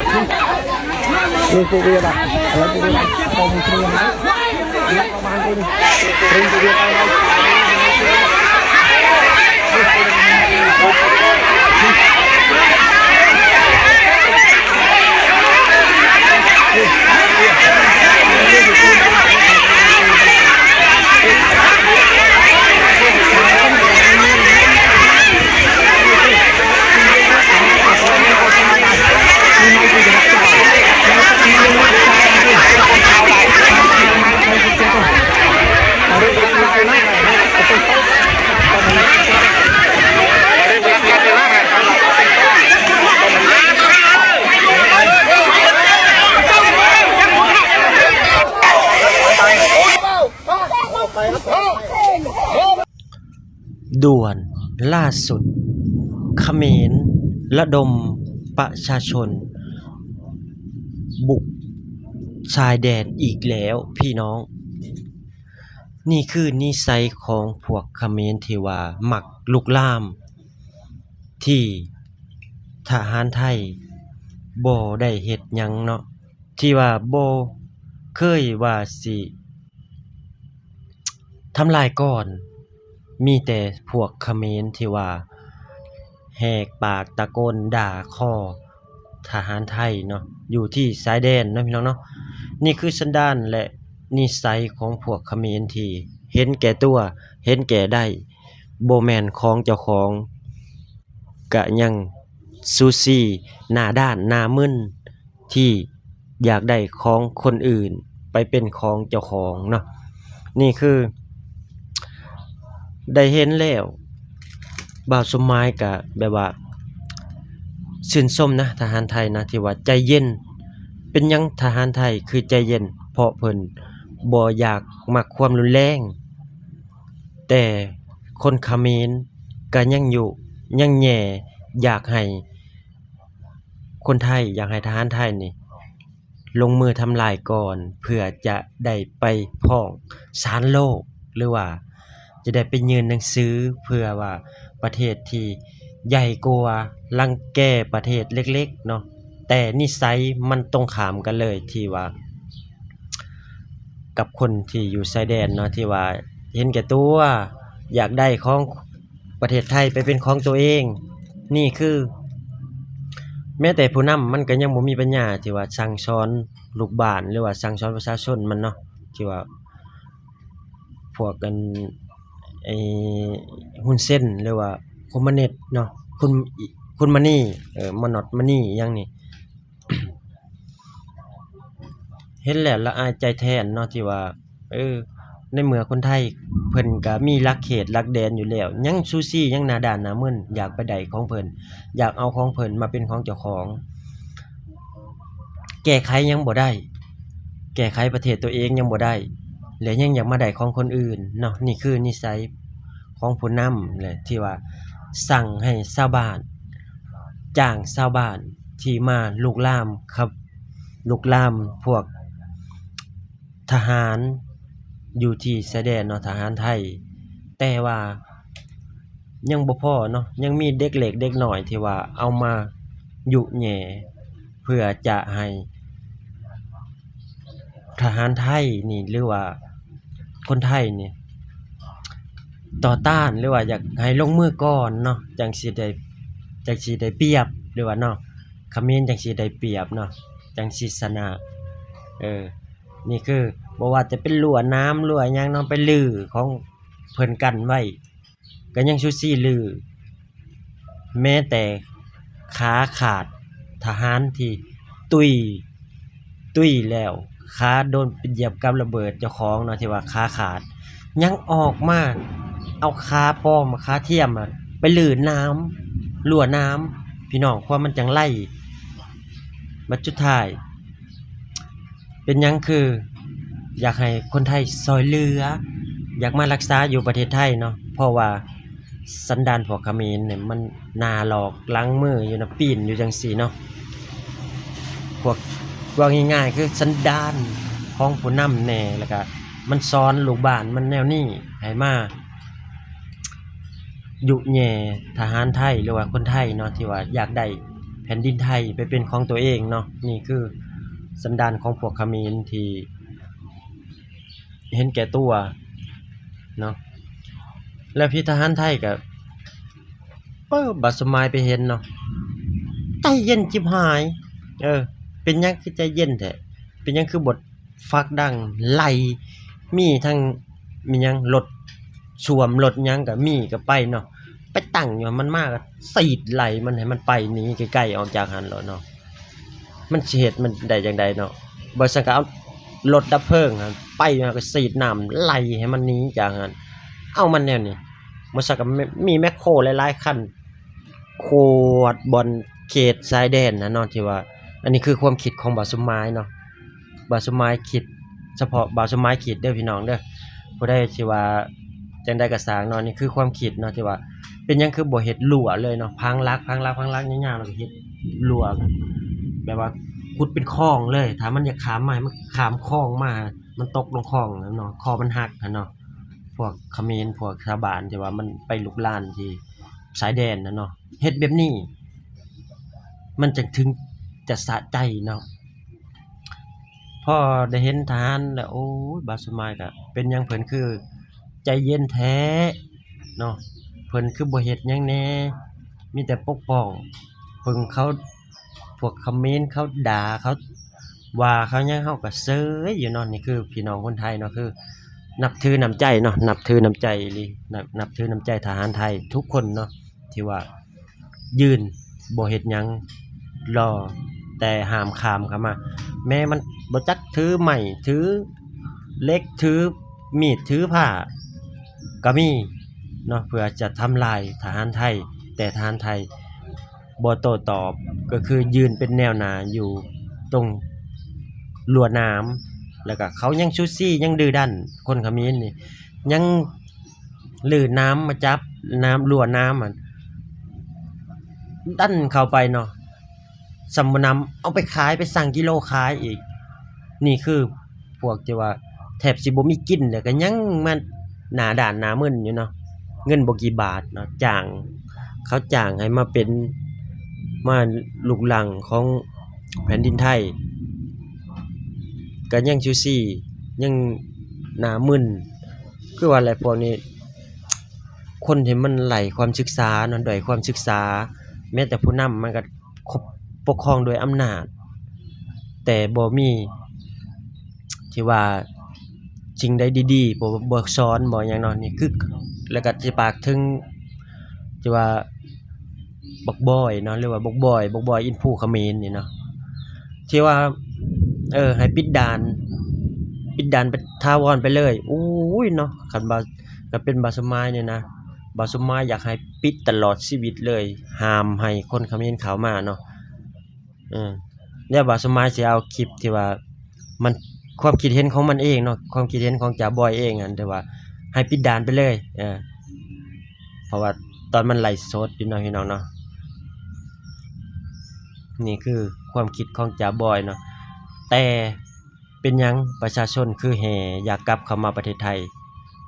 Ini kuwi apa? Kalau kuwi mau mungkin mana? Ini pemahan ini. Ring kuwi apa?ด่วนล่าสุดเขมรระดมประชาชนบุกชายแดนอีกแล้วพี่น้องนี่คือนิสัยของพวกเขมรที่ว่ามักลุกลามที่ทหารไทยบ่ได้เฮ็ดหยังเนาะที่ว่าบ่เคยว่าสิทำลายก่อนมีแต่พวกเขมรที่ว่าแหกปากตะโกนด่าข้อทหารไทยเนาะอยู่ที่ชายแดนเนาะพี่น้องเนาะนี่คือสันดานและนิสัยของพวกเขมรที่เห็นแก่ตัวเห็นแก่ได้บ่แม่นของเจ้าของกะยังซูซี่หน้าด้านหน้ามึนที่อยากได้ของคนอื่นไปเป็นของเจ้าของเนาะนี่คือได้เห็นแล้วบ่าวสมหมายก็แบบว่าชื่นชมนะทหารไทยนะที่ว่าใจเย็นเป็นหยังทหารไทยคือใจเย็นเพราะเพิ่นบ่อยากมักความรุนแรงแต่คนเขมรก็ยังอยู่ยังแย่อยากให้คนไทยอยากให้ทหารไทยนี่ลงมือทำลายก่อนเพื่อจะได้ไปพ้องศาลโลกหรือว่าจะได้ไปยื่นหนังสือเพื่อว่าประเทศที่ใหญ่กว่ารังแกประเทศเล็กๆเนาะแต่นิสัยมันตรงข้ามกันเลยที่ว่ากับคนที่อยู่ชายแดนเนาะที่ว่าเห็นแก่ตัวอยากได้ของประเทศไทยไปเป็นของตัวเองนี่คือแม้แต่ผู้นำมันก็ยังบ่มีปัญญาที่ว่าสั่งสอนลูกบ้านหรือว่าสั่งสอนประชาชนมันเนาะที่ว่าพวกกันหุ้นเส้นหรือว่าคอมมานดเนาะคุณมานี่มานอดมานี่อย่างนี้ เห็นแล้วละอายใจแทนเนาะที่ว่าในเมื่อคนไทยเพิ่นก็มีหลักเขตหลักแดนอยู่แล้วยังซูซี่ยังหน้าด้านหน้ามึนอยากไปได้ของเพิ่นอยากเอาของเพิ่นมาเป็นของเจ้าของแก้ไขยังบ่ได้แก้ไขประเทศตัวเองยังบ่ได้แล้วยังอยากมาได้ของคนอื่นเนาะนี่คือนิสัยของผู้นำเลยที่ว่าสั่งให้ชาวบ้านจ้างชาวบ้านที่มาลุกลามครับลุกลามพวกทหารอยู่ที่ชายแดนเนาะทหารไทยแต่ว่ายังบ่พอเนาะยังมีเด็กเล็กเด็กน้อยที่ว่าเอามายุแย่เพื่อจะให้ทหารไทยนี่หรือว่าคนไทยนี่ต่อต้านหรือว่าอยากให้ลงมือก่อนเนาะจังสิได้เปรียบหรือว่าเนาะเขมรจังสิได้เปรียบเนาะจังสิชนะนี่คือบ่ว่าจะเป็นรั่วน้ำรั่วหยังเนาะไปลื้อของเพิ่นกั้นไว้ก็ยังซูซี่ลื้อแม้แต่ขาขาดทหารที่ตุ้ยแล้วขาโดนเหยียบกับระเบิดเจ้าของเนาะที่ว่าขาขาดยังออกมาเอาขาปลอมขาเทียมไปลื้อน้ำรั่วน้ำพี่น้องความมันจังไล่บัดสุดท้ายเป็นหยังคืออยากให้คนไทยซอยเหลืออยากมารักษาอยู่ประเทศไทยเนาะเพราะว่าสันดานพวกเขมรเนี่ยมันน่าหลอกล้างมืออยู่นะปีนอยู่จังซี่เนาะพวกว่าง่ายๆคือสันดานของผู้นำแน่แล้วก็มันซ้อนลูกบ้านมันแนวนี้ให้มายุแย่ทหารไทยหรือว่าคนไทยเนาะที่ว่าอยากได้ แผ่นดินไทยไปเป็นของตัวเองเนาะนี่คือสันดานของพวกเขมรที่เห็นแก่ตัวเนาะแล้วพี่ทหารไทยก็บัดสมัยไปเห็นเนาะใจเย็นจิบหายเป็นหยังคือใจเย็นแท้เป็นหยังคือบทฟักดังไล่มีทั้งมีหยังรถสวมรถหยังก็มีก็ไปเนาะไปตั้งอยู่มันมากก็สีดไหลมันให้มันไปหนีไกลๆออกจากหันแล้วเนาะมันสิเฮ็ดมันได้จังไดเนาะบ่ซั่นก็เอารถดับเพลิงหั่นไปก็สีดน้ำไหลให้มันหนีจากหันเอามันแนวนี้บ่ซั่นก็มีแมคโครหลายๆคันขวดบอนเขตชายแดนนะเนาะที่ว่าอันนี้คือความคิดของบ่าวสมหมายเนาะบ่าวสมหมายคิดเฉพาะบ่าวสมหมายคิดเด้อพี่น้องเด้อผู้ใดที่ว่าจังได๋ก็สร้างเนาะนี่คือความคิดเนาะที่ว่าเป็นหยังคือบ่เฮ็ดรั้วเลยเนาะพังรักยาวๆแล้วก็เฮ็ดรั้วแบบว่าขุดเป็นคลองเลยถ้ามันอยากข้ามมามันข้ามคลองมามันตกลงคลองเนาะคอมันหักเนาะพวกเขมรพวกชาวบ้านที่ว่ามันไปลุกลานที่ชายแดนเนาะเฮ็ดแบบนี้มันจะถึงจะสะใจเนาะพอได้เห็นทหารแล้วโอ้ยบาสมายก็เป็นหยังเพิ่นคือใจเย็นแท้เนาะเพิ่นคือบ่เฮ็ดหยังแหน่มีแต่ปกป้องเพิ่นเขาพวกเขมรเขาด่าเขาว่าเขาหยังเฮาก็เซยอยู่เนาะนี่คือพี่น้องคนไทยเนาะคือนับถือน้ำใจเนาะนับถือน้ำใจอีหลีนับถือน้ำใจทหารไทยทุกคนเนาะที่ว่ายืนบ่เฮ็ดหยังรอแต่ห้ามข้ามเข้ามาแม้มันบ่จักถือไม้ถือเหล็กถือมีดถือผ้าก็มีเนาะเพื่อจะทำลายทหารไทยแต่ทหารไทยบ่โต้ตอบก็คือยืนเป็นแนวหน้าอยู่ตรงรั้วน้ำแล้วก็เขายังชูซี่ยังดื้อดันคนเขมรนี่ยังลื่นน้ำมาจับน้ำรั้วน้ำมันดันเข้าไปเนาะสำบ่นำเอาไปขายไปสั่งกิโลขายอีกนี่คือพวกที่ว่าแทบสิบ่มีกินแล้วก็ยังมาหน้าด้านหน้ามึนอยู่เนาะเงินบ่กี่บาทเนาะเขาจ้างให้มาเป็นมาลูกหลังของแผ่นดินไทยก็ยังชูซี่ยังหน้ามึนคือว่าอะไรพวกนี้คนที่มันไร้ความศึกษาเนาะด้อยความศึกษาแม้แต่ผู้นำมันก็ปกครองโดยอำนาจแต่บ่มีที่ว่าสิ่งใดดีๆบ่สอนบ่หยังเนาะนี่คือแล้วก็สิปากถึงที่ว่าบักบอยเนาะหรือว่าบักบอยอินฟูเขมรนี่เนาะที่ว่าให้ปิดด่านไปถาวรไปเลยอู้ยเนาะคันบ่าก็เป็นบ่าวสมายนี่นะบ่าวสมายอยากให้ปิดตลอดชีวิตเลยห้ามให้คนเขมรเข้ามาเนาะเนี่ยบ่าวสมายสิเอาคลิปที่ว่ามันความคิดเห็นของมันเองเนาะความคิดเห็นของจ่าบอยเองอันแต่ว่าให้ปิดด่านไปเลยเพราะว่าตอนมันไลฟ์สดอยู่เนาะพี่น้องเนาะนี่คือความคิดของจ่าบอยเนาะแต่เป็นหยังประชาชนคือแห่อยากกลับเข้ามาประเทศไทย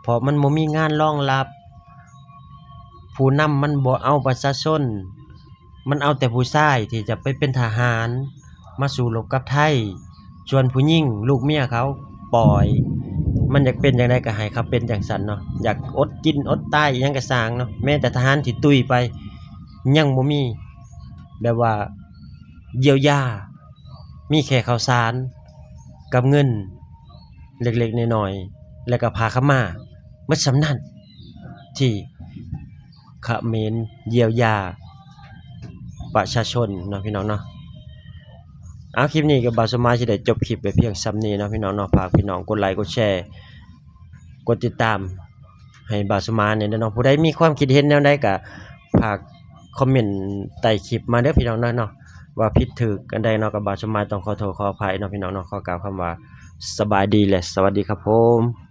เพราะมันบ่มีงานรองรับผู้นำมันบ่เอาประชาชนมันเอาแต่ผู้ชายที่จะไปเป็นทหารมาสู้รบกับไทยส่วนผู้หญิงลูกเมียเขาปล่อยมันอยากเป็นจังได๋ก็ให้เขาเป็นจังซั่นเนาะอยากอดกินอดตายอิหยังก็สร้างเนาะแม้แต่ทหารที่ตุ้ยไปยังบ่มีแบบว่าเยียวยามีแค่ข้าวสารกับเงินเล็กๆน้อยๆแล้วก็ผ้าขาวม้าหมดส่ำนั้นที่เขมรเยียวยาประชาชนเนาะพี่น้องเนาะคลิปนี้ก็บ่าวสมายสิได้จบคลิปไปเพียงส่ำนี้เนาะพี่น้องเนาะฝากพี่น้องกดไลค์กดแชร์กดติดตามให้บ่าวสมายเนี่ยเนาะผู้ใดมีความคิดเห็นแนวใดก็ฝากคอมเมนต์ใต้คลิปมาเด้อพี่น้องเนาะว่าผิดถูกอันใดเนาะก็บ่าวสมายต้องขอโทษขออภัยเนาะพี่น้องเนาะขอกล่าวคำว่าสบายดีและสวัสดีครับผม